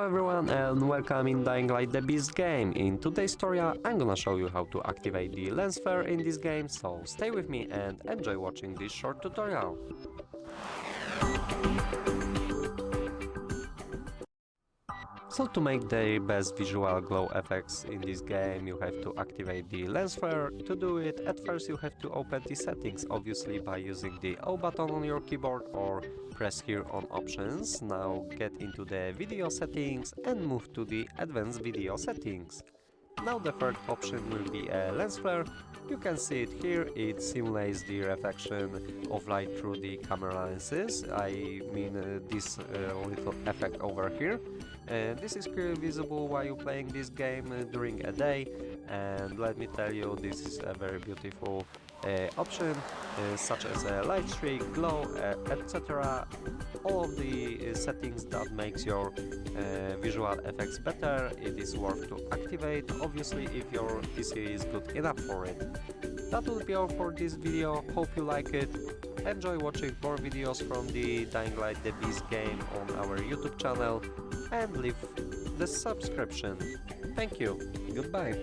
Hello everyone and welcome in Dying Light the Beast game. In today's tutorial I'm gonna show you how to activate the lens flare in this game, so stay with me and enjoy watching this short tutorial. So to make the best visual glow effects in this game you have to activate the lens flare. To do it, at first you have to open the settings, obviously by using the O button on your keyboard or press here on options. Now get into the video settings and move to the advanced video settings. Now the third option will be a lens flare. You can see it here, it simulates the reflection of light through the camera lenses. I mean this little effect over here. This is clearly visible while you're playing this game during a day, and let me tell you, this is a very beautiful option, such as a light streak, glow, etc. All of the settings that makes your visual effects better, it is worth to activate, obviously if your PC is good enough for it. That will be all for this video, hope you like it. Enjoy watching more videos from the Dying Light the Beast game on our YouTube channel and leave the subscription. Thank you, goodbye.